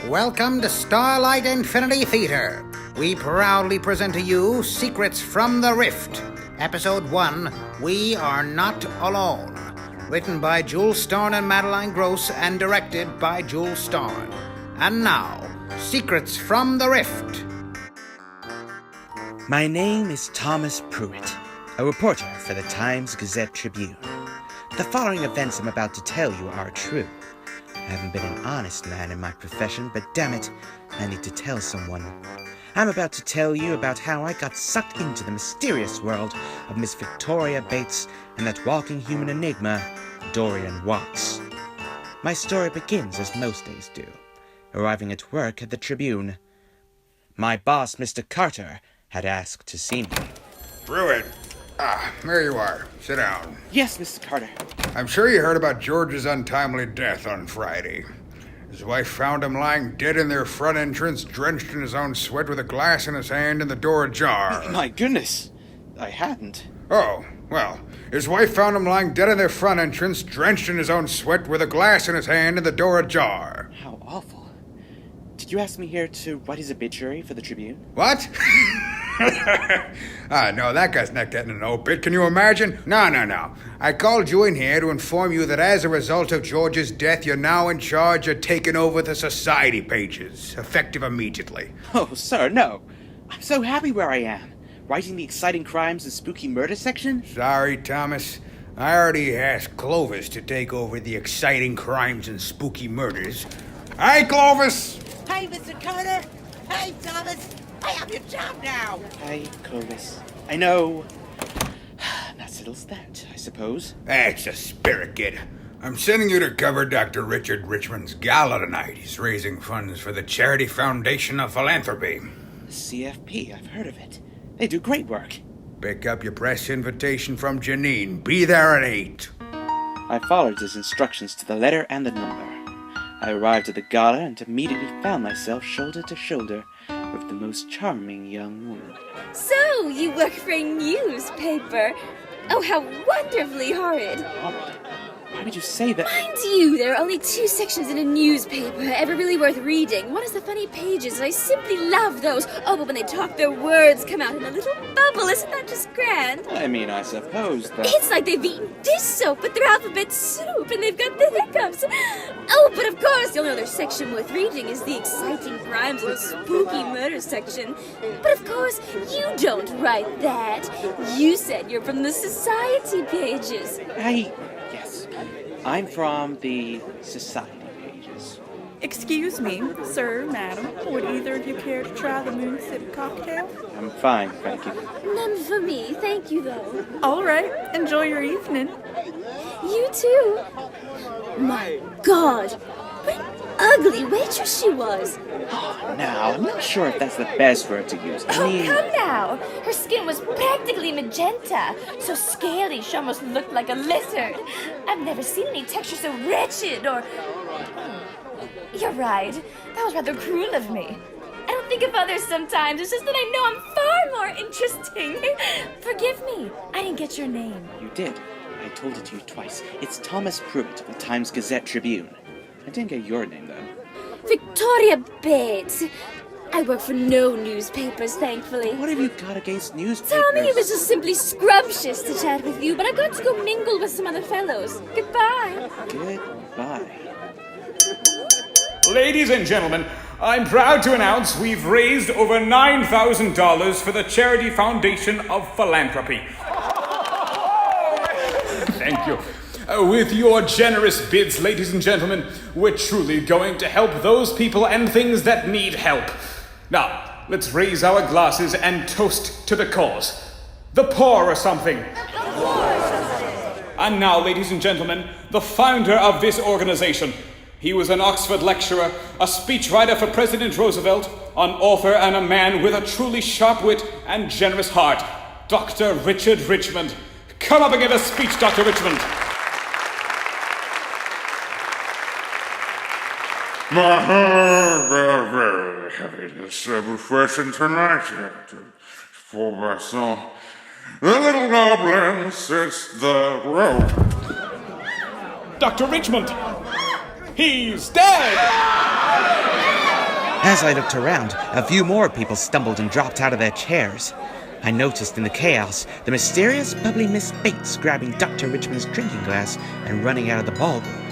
Welcome to Starlight Infinity Theater. We proudly present to you Secrets from the Rift. Episode 1, We Are Not Alone. Written by Jules Starn and Madeline Gross and directed by Jules Starn. And now, Secrets from the Rift. My name is Thomas Pruitt, a reporter for the Times-Gazette-Tribune. The following events I'm about to tell you are true. I haven't been an honest man in my profession, but damn it, I need to tell someone. I'm about to tell you about how I got sucked into the mysterious world of Miss Victoria Bates and that walking human enigma, Dorian Watts. My story begins as most days do, arriving at work at the Tribune. My boss, Mr. Carter, had asked to see me. Pruitt. There you are. Sit down. Yes, Mr. Carter. I'm sure you heard about George's untimely death on Friday. His wife found him lying dead in their front entrance, drenched in his own sweat with a glass in his hand and the door ajar. My goodness, I hadn't. Oh, well, his wife found him lying dead in their front entrance, drenched in his own sweat with a glass in his hand and the door ajar. How awful. Did you ask me here to write his obituary for the Tribune? What? No, that guy's not getting an obit. Can you imagine? No. I called you in here to inform you that as a result of George's death, you're now in charge of taking over the society pages, effective immediately. Oh, sir, no. I'm so happy where I am. Writing the exciting crimes and spooky murder section? Sorry, Thomas. I already asked Clovis to take over the exciting crimes and spooky murders. Hi, Clovis! Hey, Mr. Carter! Hey, Thomas! I have your job now! Hi, Clovis. I know. That settles that, I suppose. That's a spirit, kid. I'm sending you to cover Dr. Richard Richmond's gala tonight. He's raising funds for the Charity Foundation of Philanthropy. The CFP, I've heard of it. They do great work. Pick up your press invitation from Janine. Be there at 8. I followed his instructions to the letter and the number. I arrived at the gala and immediately found myself shoulder to shoulder with the most charming young woman. So, you work for a newspaper? Oh, how wonderfully horrid. Horrid? Why would you say that? Mind you, there are only 2 sections in a newspaper ever really worth reading. One is the funny pages, and I simply love those. Oh, but when they talk, their words come out in a little bubble. Isn't that just grand? I mean, I suppose that... It's like they've eaten dish soap with their alphabet soup, and they've got the hiccups. Oh, but of course, the only other section worth reading is the exciting crimes and spooky murder section. But of course, you don't write that. You said you're from the society pages. Yes. I'm from the society pages. Excuse me, sir, madam. Would either of you care to try the Moon Sip cocktail? I'm fine, thank you. None for me, thank you, though. All right, enjoy your evening. You too. My God, what an ugly waitress she was. Oh, now, I'm not sure if that's the best word to use. I mean... Oh, come now. Her skin was practically magenta, so scaly she almost looked like a lizard. I've never seen any texture so wretched or... You're right. That was rather cruel of me. I don't think of others sometimes. It's just that I know I'm far more interesting. Forgive me. I didn't get your name. You did. I told it to you twice. It's Thomas Pruitt of the Times-Gazette-Tribune. I didn't get your name, though. Victoria Bates. I work for no newspapers, thankfully. What have you got against newspapers? Tommy, it was just simply scrumptious to chat with you, but I've got to go mingle with some other fellows. Goodbye. Goodbye. Ladies and gentlemen, I'm proud to announce we've raised over $9,000 for the Charity Foundation of Philanthropy. Thank you. With your generous bids, ladies and gentlemen, we're truly going to help those people and things that need help. Now, let's raise our glasses and toast to the cause. The poor or something. And now, ladies and gentlemen, the founder of this organization. He was an Oxford lecturer, a speechwriter for President Roosevelt, an author and a man with a truly sharp wit and generous heart, Dr. Richard Richmond. Come up and give a speech, Dr. Richmond. Very happiness refreshing tonight. For my song, the little goblin sits the rope. Dr. Richmond! He's dead! As I looked around, a few more people stumbled and dropped out of their chairs. I noticed in the chaos the mysterious, bubbly Miss Bates grabbing Dr. Richmond's drinking glass and running out of the ballroom.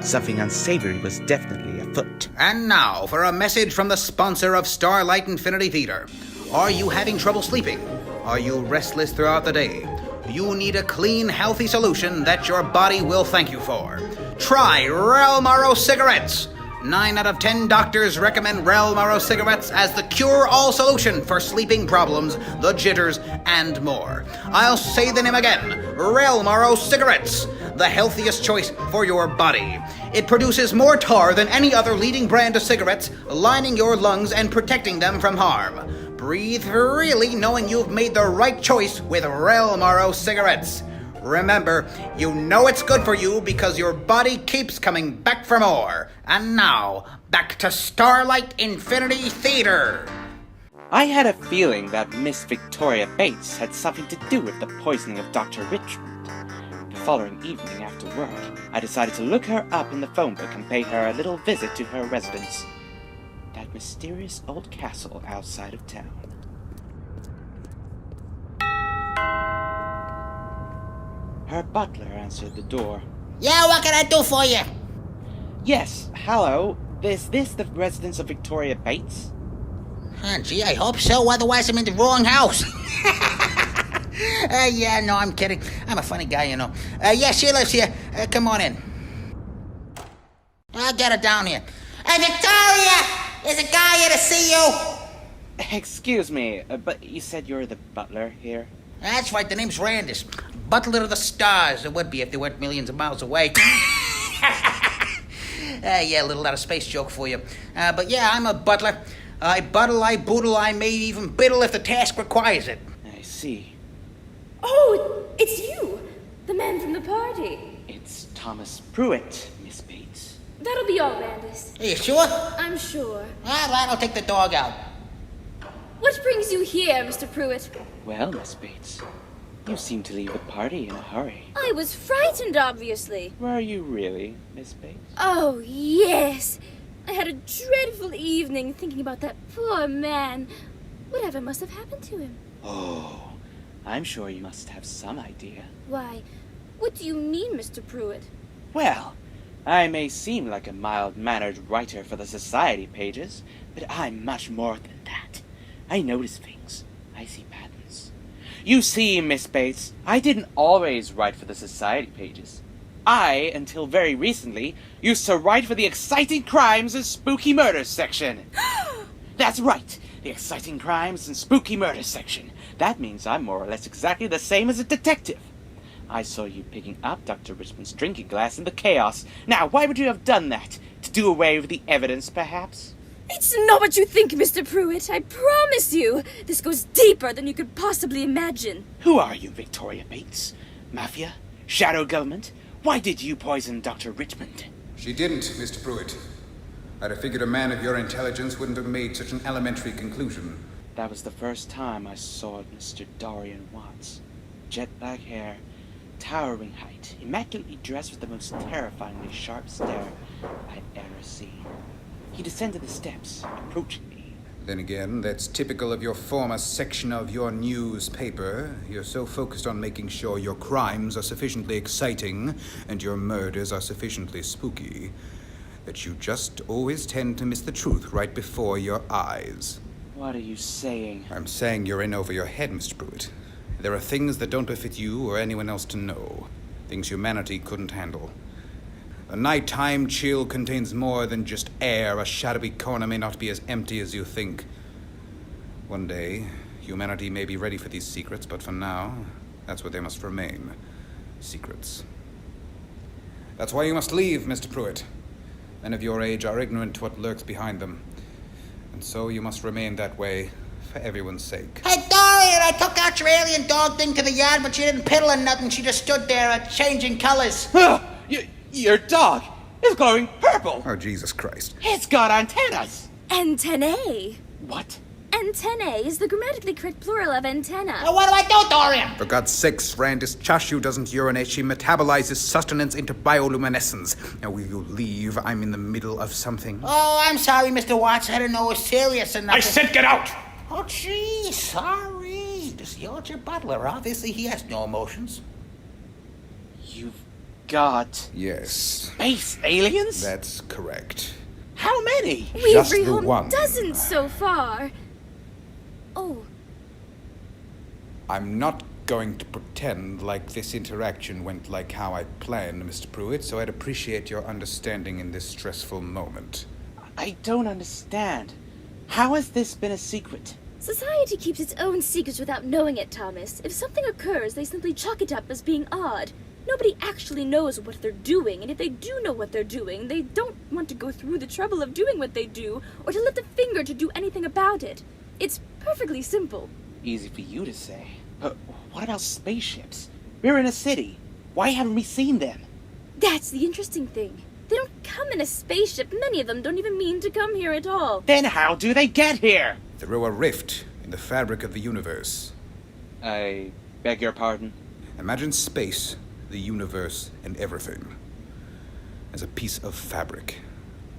Something unsavory was definitely afoot. And now for a message from the sponsor of Starlight Infinity Theater. Are you having trouble sleeping? Are you restless throughout the day? You need a clean, healthy solution that your body will thank you for. Try Relmaro cigarettes. 9 out of 10 doctors recommend Relmaro cigarettes as the cure-all solution for sleeping problems, the jitters, and more. I'll say the name again. Relmaro cigarettes. The healthiest choice for your body. It produces more tar than any other leading brand of cigarettes, lining your lungs and protecting them from harm. Breathe freely knowing you've made the right choice with Relmaro cigarettes. Remember, you know it's good for you because your body keeps coming back for more. And now, back to Starlight Infinity Theater. I had a feeling that Miss Victoria Bates had something to do with the poisoning of Dr. Richmond. The following evening after work, I decided to look her up in the phone book and pay her a little visit to her residence. That mysterious old castle outside of town. Her butler answered the door. Yeah, what can I do for you? Yes, hello. Is this the residence of Victoria Bates? Gee, I hope so, otherwise I'm in the wrong house. Yeah, no, I'm kidding. I'm a funny guy, you know. Yeah, she lives here. Come on in. I'll get her down here. Hey, Victoria! There's a guy here to see you! Excuse me, but you said you're the butler here? That's right, the name's Randis. Butler of the stars. It would be if they weren't millions of miles away. Yeah, a little out of space joke for you. But yeah, I'm a butler. I buttle, I boodle, I may even biddle if the task requires it. I see. Oh, it's you, the man from the party. It's Thomas Pruitt, Miss Bates. That'll be all, Randis. Are you sure? I'm sure. All right, I'll take the dog out. What brings you here, Mr. Pruitt? Well, Miss Bates, you seem to leave the party in a hurry. I was frightened, obviously. Were you really, Miss Bates? Oh, yes. I had a dreadful evening thinking about that poor man. Whatever must have happened to him? Oh, I'm sure you must have some idea. Why, what do you mean, Mr. Pruitt? Well, I may seem like a mild-mannered writer for the society pages, but I'm much more than that. I notice things. I see patterns. You see, Miss Bates, I didn't always write for the society pages. I, until very recently, used to write for the exciting crimes and spooky murders section. That's right, the exciting crimes and spooky murders section. That means I'm more or less exactly the same as a detective. I saw you picking up Dr. Richmond's drinking glass in the chaos. Now, why would you have done that? To do away with the evidence, perhaps? It's not what you think, Mr. Pruitt. I promise you. This goes deeper than you could possibly imagine. Who are you, Victoria Bates? Mafia? Shadow government? Why did you poison Dr. Richmond? She didn't, Mr. Pruitt. I'd have figured a man of your intelligence wouldn't have made such an elementary conclusion. That was the first time I saw Mr. Dorian Watts. Jet black hair, towering height, immaculately dressed with the most terrifyingly sharp stare I'd ever seen. He descended the steps, approaching me. Then again, that's typical of your former section of your newspaper. You're so focused on making sure your crimes are sufficiently exciting and your murders are sufficiently spooky that you just always tend to miss the truth right before your eyes. What are you saying? I'm saying you're in over your head, Mr. Pruitt. There are things that don't befit you or anyone else to know. Things humanity couldn't handle. A nighttime chill contains more than just air. A shadowy corner may not be as empty as you think. One day, humanity may be ready for these secrets, but for now, that's what they must remain. Secrets. That's why you must leave, Mr. Pruitt. Men of your age are ignorant to what lurks behind them. And so you must remain that way for everyone's sake. Hey, Dorian, I took out your alien dog thing to the yard, but she didn't piddle or nothing. She just stood there changing colors. Your dog is glowing purple. Oh, Jesus Christ. It's got antennas. Antennae. What? Antennae is the grammatically correct plural of antenna. Now what do I do, Dorian? For God's sakes, Randis, Chashu doesn't urinate. She metabolizes sustenance into bioluminescence. Now, will you leave? I'm in the middle of something. Oh, I'm sorry, Mr. Watts. I didn't know it was serious enough. I said get out! Oh, gee, sorry. You're your butler. Obviously, he has no emotions. You've got Yes, space aliens? that's correct. How many? We've Just the rehomed one. dozens so far. Oh, I'm not going to pretend like this interaction went like how I planned, Mr. Pruitt, so I'd appreciate your understanding in this stressful moment. I don't understand. How has this been a secret? society keeps its own secrets without knowing it, Thomas. If something occurs, they simply chalk it up as being odd. Nobody actually knows what they're doing, and if they do know what they're doing, they don't want to go through the trouble of doing what they do, or to lift a finger to do anything about it. It's perfectly simple. Easy for you to say. But what about spaceships? We're in a city. Why haven't we seen them? That's the interesting thing. They don't come in a spaceship. Many of them don't even mean to come here at all. Then how do they get here? Through a rift in the fabric of the universe. I beg your pardon? Imagine space, the universe, and everything as a piece of fabric.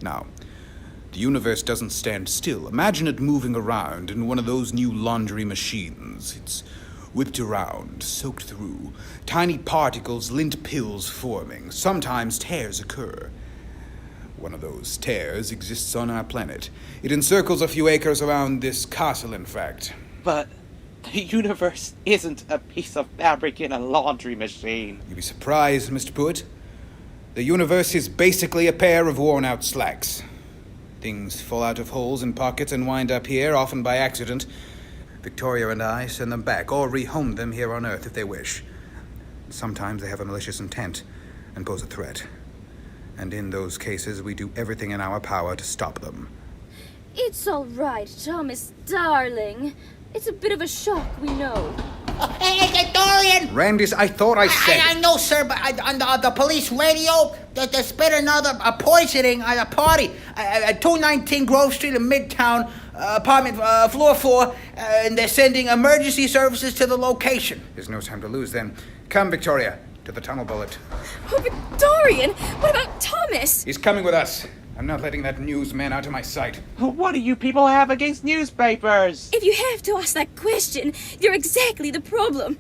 Now, the universe doesn't stand still. Imagine it moving around in one of those new laundry machines. It's whipped around, soaked through, tiny particles, lint pills forming. Sometimes tears occur. One of those tears exists on our planet. It encircles a few acres around this castle, in fact. But the universe isn't a piece of fabric in a laundry machine. You'd be surprised, Mr. Pruitt. The universe is basically a pair of worn-out slacks. Things fall out of holes and pockets and wind up here, often by accident. Victoria and I send them back, or rehome them here on Earth if they wish. Sometimes they have a malicious intent and pose a threat. And in those cases, we do everything in our power to stop them. It's all right, Thomas, darling. It's a bit of a shock, we know. Hey, Dorian! Randis, I thought I said... I know, sir, but on the police radio, there's been another poisoning at a party at 219 Grove Street in Midtown, apartment floor 4, and they're sending emergency services to the location. There's no time to lose then. Come, Victoria, to the tunnel bullet. Oh, but Dorian, what about Thomas? He's coming with us. I'm not letting that newsman out of my sight. What do you people have against newspapers? If you have to ask that question, you're exactly the problem.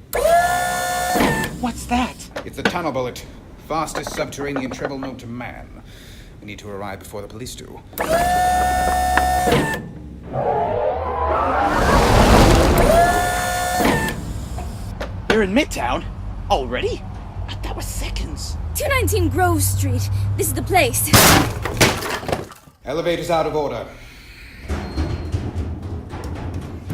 What's that? It's the tunnel bullet. Fastest subterranean travel known to man. We need to arrive before the police do. You're in Midtown? Already? That was seconds. 219 Grove Street. This is the place. Elevator's out of order.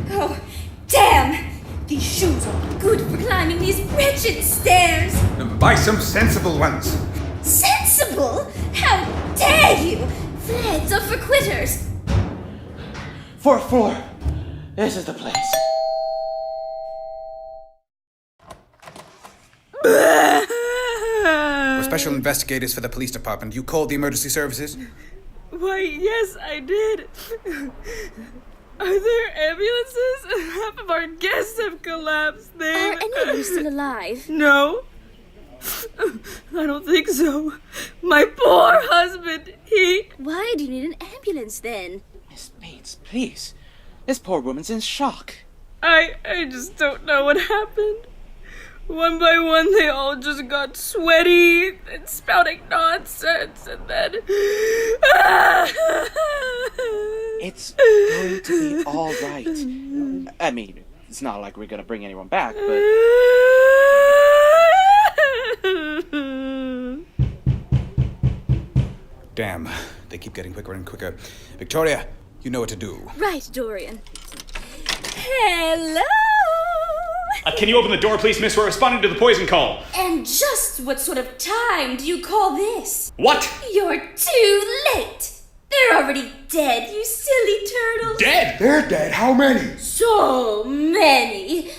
Oh, damn! These shoes are good for climbing these wretched stairs. Buy some sensible ones. Sensible? How dare you! Flats are for quitters. 4th floor. This is the place. We're special investigators for the police department. You called the emergency services? Why, yes, I did. Are there ambulances? Half of our guests have collapsed. Are any of them still alive? No. I don't think so. My poor husband, Why do you need an ambulance then? Miss Bates, please. This poor woman's in shock. I just don't know what happened. One by one, they all just got sweaty and spouting nonsense, and then... It's going to be all right. I mean, it's not like we're gonna bring anyone back, but... Damn, they keep getting quicker and quicker. Victoria, you know what to do. Right, Dorian. Hello! Can you open the door, please, miss? We're responding to the poison call. And just what sort of time do you call this? What? You're too late! They're already dead, you silly turtles! Dead? They're dead. How many? So many!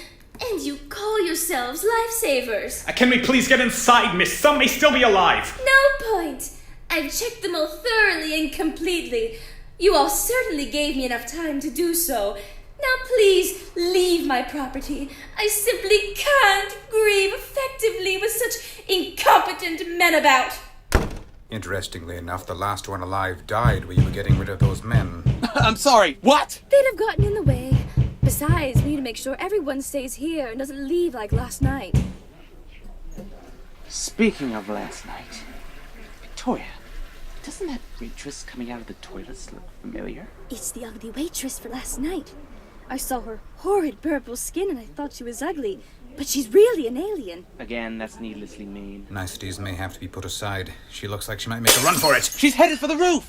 And you call yourselves lifesavers. Can we please get inside, miss? Some may still be alive. No point! I've checked them all thoroughly and completely. You all certainly gave me enough time to do so. Now please leave my property. I simply can't grieve effectively with such incompetent men about. Interestingly enough, the last one alive died while you were getting rid of those men. I'm sorry, what? They'd have gotten in the way. Besides, we need to make sure everyone stays here and doesn't leave like last night. Speaking of last night, Victoria, doesn't that waitress coming out of the toilets look familiar? It's the ugly waitress for last night. I saw her horrid purple skin and I thought she was ugly, but she's really an alien. Again, that's needlessly mean. Niceties may have to be put aside. She looks like she might make a run for it. She's headed for the roof!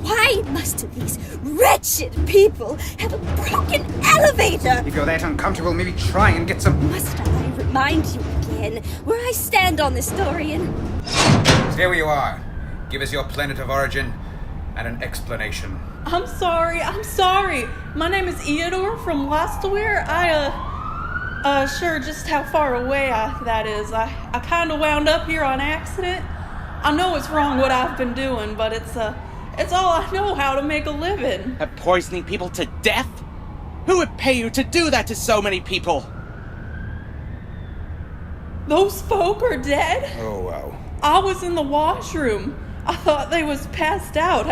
Why must these wretched people have a broken elevator? If you're that uncomfortable, maybe try and get some... Must I remind you again where I stand on this, Dorian? Stay where you are. Give us your planet of origin and an explanation. I'm sorry. My name is Eodor from Lastaware. Sure just how far away that is. I kind of wound up here on accident. I know it's wrong what I've been doing, but it's all I know how to make a living. Poisoning people to death? Who would pay you to do that to so many people? Those folk are dead? Oh, wow. I was in the washroom. I thought they was passed out.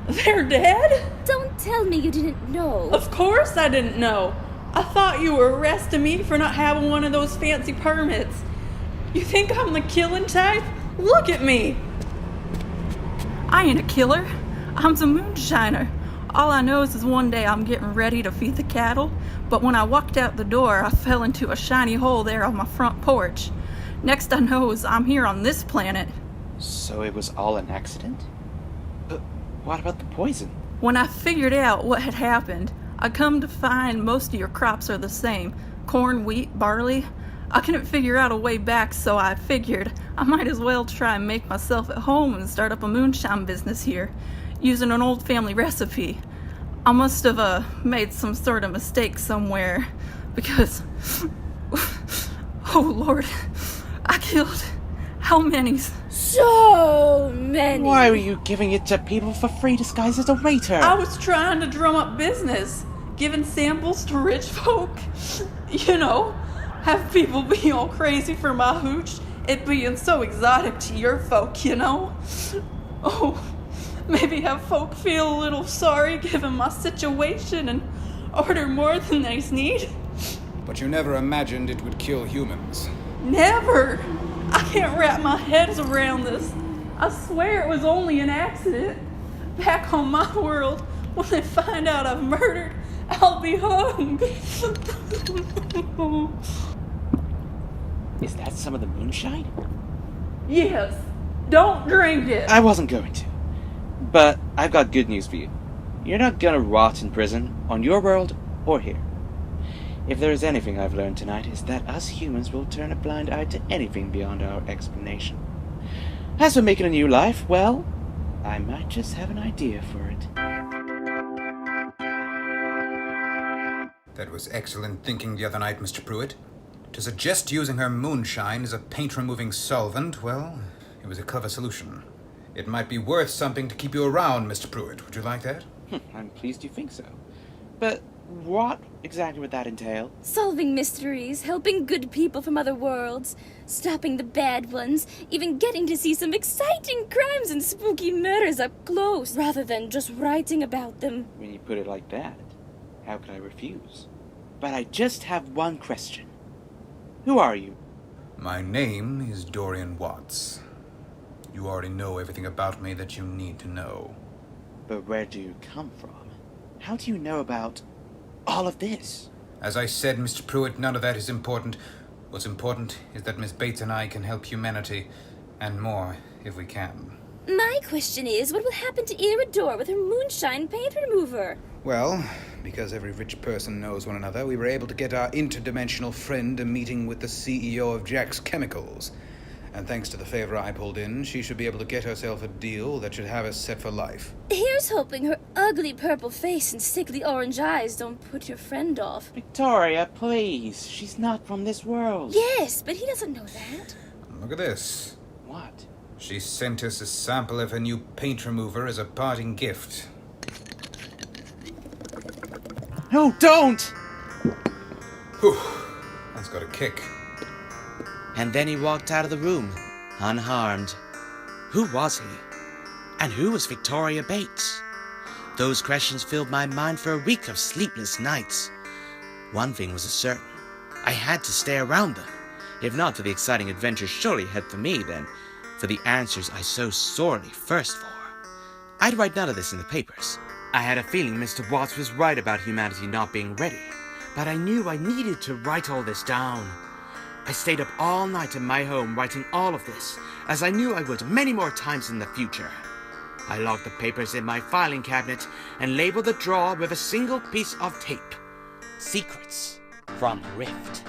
They're dead? Don't tell me you didn't know. Of course I didn't know. I thought you were arresting me for not having one of those fancy permits. You think I'm the killing type? Look at me. I ain't a killer. I'm the moonshiner. All I know is one day I'm getting ready to feed the cattle, but when I walked out the door, I fell into a shiny hole there on my front porch. Next I know is I'm here on this planet. So it was all an accident? But what about the poison? When I figured out what had happened, I come to find most of your crops are the same. Corn, wheat, barley. I couldn't figure out a way back, so I figured I might as well try and make myself at home and start up a moonshine business here, using an old family recipe. I must have made some sort of mistake somewhere, because... oh Lord, I killed... how many? So many. Why were you giving it to people for free disguised as a waiter? I was trying to drum up business, giving samples to rich folk. You know, have people be all crazy for my hooch, it being so exotic to your folk, you know? Oh, maybe have folk feel a little sorry given my situation and order more than they need. But you never imagined it would kill humans. Never! I can't wrap my head around this. I swear it was only an accident. Back on my world, when they find out I've murdered, I'll be hung. Is that some of the moonshine? Yes. Don't drink it. I wasn't going to. But I've got good news for you. You're not gonna rot in prison, on your world or here. If there is anything I've learned tonight, is that us humans will turn a blind eye to anything beyond our explanation. As for making a new life, well, I might just have an idea for it. That was excellent thinking the other night, Mr. Pruitt. To suggest using her moonshine as a paint-removing solvent, well, it was a clever solution. It might be worth something to keep you around, Mr. Pruitt. Would you like that? I'm pleased you think so. But what exactly would that entail? Solving mysteries, helping good people from other worlds, stopping the bad ones, even getting to see some exciting crimes and spooky murders up close, rather than just writing about them. When you put it like that, how could I refuse? But I just have one question. Who are you? My name is Dorian Watts. You already know everything about me that you need to know. But where do you come from? How do you know about all of this? As I said, Mr. Pruitt, none of that is important. What's important is that Miss Bates and I can help humanity, and more, if we can. My question is, what will happen to Iridor with her moonshine paint remover? Well, because every rich person knows one another, we were able to get our interdimensional friend a meeting with the CEO of Jack's Chemicals. And thanks to the favor I pulled in, she should be able to get herself a deal that should have us set for life. Here's hoping her ugly purple face and sickly orange eyes don't put your friend off. Victoria, please. She's not from this world. Yes, but he doesn't know that. Look at this. What? She sent us a sample of her new paint remover as a parting gift. No, don't! Whew. That's got a kick. And then he walked out of the room, unharmed. Who was he? And who was Victoria Bates? Those questions filled my mind for a week of sleepless nights. One thing was certain. I had to stay around them. If not for the exciting adventure surely ahead for me, then for the answers I so sorely thirst for. I'd write none of this in the papers. I had a feeling Mr. Watts was right about humanity not being ready, but I knew I needed to write all this down. I stayed up all night in my home writing all of this, as I knew I would many more times in the future. I locked the papers in my filing cabinet and labeled the drawer with a single piece of tape. Secrets from the Rift.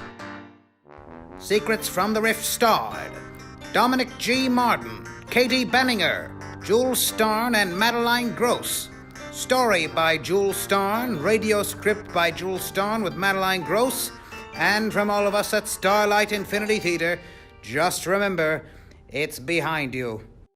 Secrets from the Rift starred Dominic G. Martin, Katie Benninger, Jules Starn, and Madeline Gross. Story by Jules Starn, radio script by Jules Starn with Madeline Gross, and from all of us at Starlight Infinity Theater, just remember, it's behind you.